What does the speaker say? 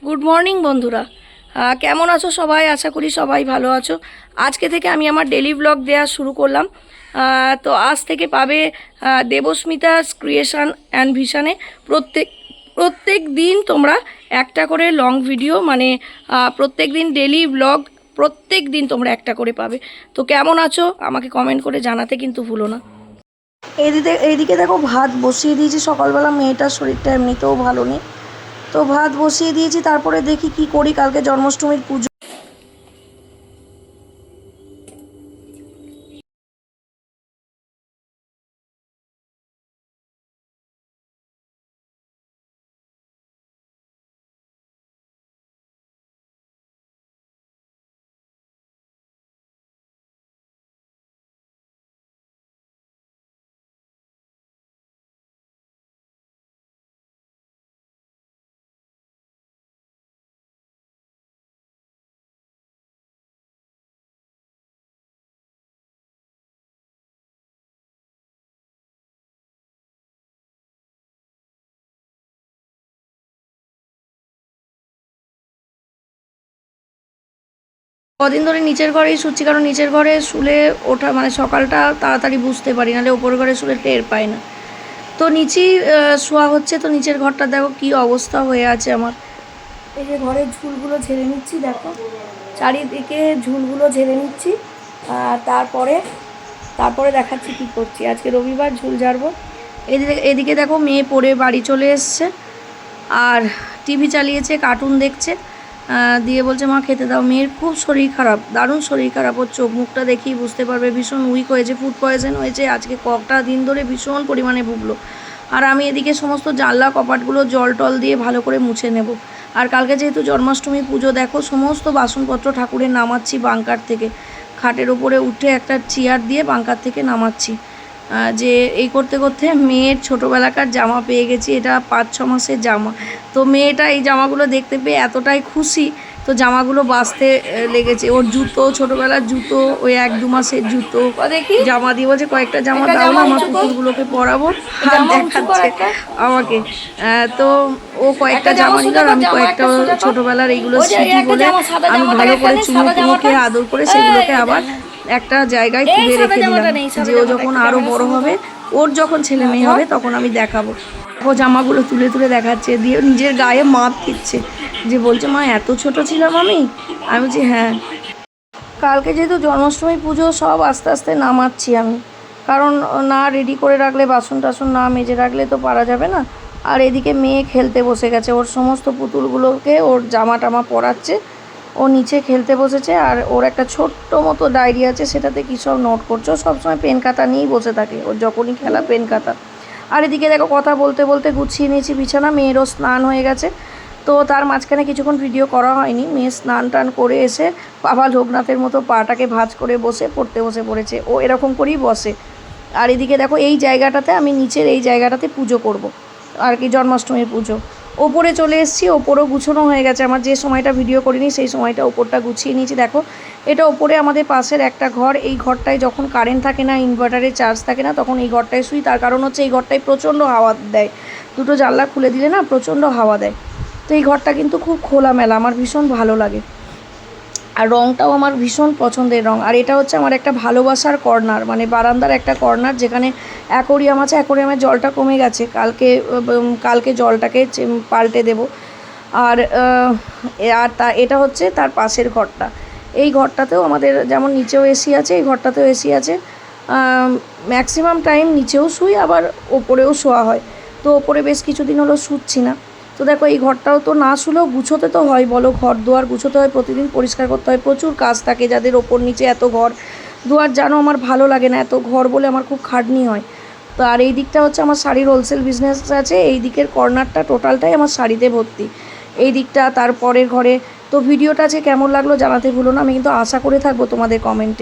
Good morning বন্ধুরা, কেমন আছো সবাই? আশা করি সবাই ভালো আছো। আজকে থেকে আমি আমার ডেলি ব্লগ দেওয়া শুরু করলাম। তো আজ থেকে পাবে দেবস্মিতা ক্রিয়েশন অ্যান্ড ভিশনে প্রত্যেক দিন তোমরা একটা করে লং ভিডিও, মানে প্রত্যেক দিন ডেলি ব্লগ প্রত্যেক দিন তোমরা একটা করে পাবে। তো কেমন আছো আমাকে কমেন্ট করে জানাতে কিন্তু ভুলো না। এইদিকে দেখো ভাত বসিয়ে দিয়েছি। সকালবেলা মেয়েটার শরীরটা এমনিতেও ভালো নেই, তো ভাত বসিয়ে দিয়েছি। তারপরে দেখি কি করি, কালকে জন্মাষ্টমীর পুজো। কদিন ধরে নিচের ঘরেই শুচ্ছি, কারণ নিচের ঘরে শুলে ওঠা মানে সকালটা তাড়াতাড়ি বুঝতে পারি, নাহলে ওপর ঘরে শুলে টের পাই না। তো নিচেই শোয়া হচ্ছে। তো নিচের ঘরটা দেখো কি অবস্থা হয়ে আছে আমার। এই যে ঘরের ঝুলগুলো ঝেড়ে নিচ্ছি, দেখো চারিদিকে ঝুলগুলো ঝেড়ে নিচ্ছি। তারপরে দেখাচ্ছি কি করছি। আজকে রবিবার, ঝুল ঝাড়বো। এদিকে দেখো মেয়ে পড়ে বাড়ি চলে এসছে, আর টিভি চালিয়েছে, কার্টুন দেখছে। দিয়ে বলছে মা খেতে দাও। মেয়ের খুব শরীর খারাপ, দারুণ শরীর খারাপ। ওর চোখ মুখটা দেখেই বুঝতে পারবে, ভীষণ উইক হয়েছে, ফুড পয়জন হয়েছে। আজকে কটা দিন ধরে ভীষণ পরিমাণে ভুগলো। আর আমি এদিকে সমস্ত জানলা কপাটগুলো জল টল দিয়ে ভালো করে মুছে নেব। আর কালকে যেহেতু জন্মাষ্টমী পুজো, দেখো সমস্ত বাসনপত্র ঠাকুরের নামাচ্ছি বাঙ্কার থেকে। খাটের ওপরে উঠে একটা চেয়ার দিয়ে বাঙ্কার থেকে নামাচ্ছি। যে এই করতে করতে মেয়ের ছোটোবেলাকার জামা পেয়ে গেছি। এটা 5-6 মাসের জামা। তো মেয়েটা এই জামাগুলো দেখতে পেয়ে এতটাই খুশি, তো জামাগুলো বাছতে লেগেছে। ওর জুতো, ছোটোবেলার জুতো, ওই 1-2 মাসের জুতো জামা দিয়ে বলছে কয়েকটা জামা দাও না, আমার কুকুরগুলোকে পরাবো। আর দেখাচ্ছে আমাকে। তো ও কয়েকটা জামা নিল, আর আমি কয়েকটা ছোটোবেলার এইগুলো স্মৃতি বলে আমি ভালো করে চুমুকে আদর করে সেগুলোকে আবার একটা জায়গায় তুলে রেখে দিলাম, যে ও যখন আরও বড় হবে, ওর যখন ছেলে মেয়ে হবে, তখন আমি দেখাবো। ও জামাগুলো তুলে তুলে দেখাচ্ছে, দিয়ে নিজের গায়ে মাপ দিচ্ছে, যে বলছে মা এত ছোট ছিলাম আমি বলছি হ্যাঁ। কালকে যেহেতু জন্মাষ্টমী পুজো, সব আস্তে আস্তে নামাচ্ছি আমি, কারণ না রেডি করে রাখলে, বাসন টাসন না মেজে রাখলে তো পারা যাবে না। আর এদিকে মেয়ে খেলতে বসে গেছে, ওর সমস্ত পুতুলগুলোকে ওর জামা টামা পরাচ্ছে। ও নিচে খেলতে বসেছে, আর ওর একটা ছোট্ট মতো ডায়েরি আছে, সেটাতে কী সব নোট করছে। ও সবসময় পেন খাতা নিয়েই বসে থাকে, ওর যখনই খেলা পেন খাতা। আর এদিকে দেখো কথা বলতে বলতে গুছিয়ে নিয়েছি বিছানা। মেয়েরও স্নান হয়ে গেছে, তো তার মাঝখানে কিছুক্ষণ ভিডিও করা হয়নি। মেয়ে স্নান টান করে এসে বাবা লোকনাথের মতো পাটাকে ভাঁজ করে বসে পড়তে বসে পড়েছে। ও এরকম করেই বসে। আর এদিকে দেখো এই জায়গাটাতে, আমি নিচের এই জায়গাটাতে পুজো করব, আর কি জন্মাষ্টমীর পুজো। ওপরে চলে এসেছি, ওপরেও গুছানো হয়ে গেছে আমার। যে সময়টা ভিডিও করিনি সেই সময়টা ওপরটা গুছিয়ে নিয়েছি। দেখো এটা ওপরে আমাদের পাশের একটা ঘর। এই ঘরটায় যখন কারেন্ট থাকে না, ইনভার্টারে চার্জ থাকে না, তখন এই ঘরটায় শুই। তার কারণ হচ্ছে এই ঘরটায় প্রচণ্ড হাওয়া দেয়, দুটো জানলা খুলে দিলে না প্রচণ্ড হাওয়া দেয়। তো এই ঘরটা কিন্তু খুব খোলামেলা, আমার ভীষণ ভালো লাগে। আর রঙটাও আমার ভীষণ পছন্দের রঙ। আর এটা হচ্ছে আমার একটা ভালোবাসার কর্নার, মানে বারান্দার একটা কর্নার, যেখানে অ্যাকোরিয়াম আছে। অ্যাকোরিয়ামের জলটা কমে গেছে, কালকে জলটাকে পাল্টে দেব। আর এটা হচ্ছে তার পাশের ঘরটা। এই ঘরটাতেও আমাদের যেমন নিচেও এসি আছে, এই ঘরটাতেও এসি আছে। ম্যাক্সিমাম টাইম নিচেও শুই, আবার ওপরেও শোয়া হয়। তো ওপরে বেশ কিছুদিন হলো শুচ্ছি না। তো দেখো এই ঘরটাও তো না শুলেও গুছোতে তো হয়, বলো, ঘর দুয়ার গুছোতে হয়, প্রতিদিন পরিষ্কার করতে হয়, প্রচুর কাজ থাকে। যাদের ওপর নিচে এত ঘর দুয়ার, জানো আমার ভালো লাগে না, এত ঘর বলে আমার খুব খাটনি হয়। তো আর এই দিকটা হচ্ছে আমার শাড়ির হোলসেল বিজনেস আছে। এই দিকের কর্নারটা টোটালটাই আমার শাড়িতে ভর্তি, এই দিকটা। তারপরের ঘরে। তো ভিডিওটা আছে কেমন লাগলো জানাতে ভুলো না। আমি কিন্তু আশা করে থাকবো তোমাদের কমেন্টে।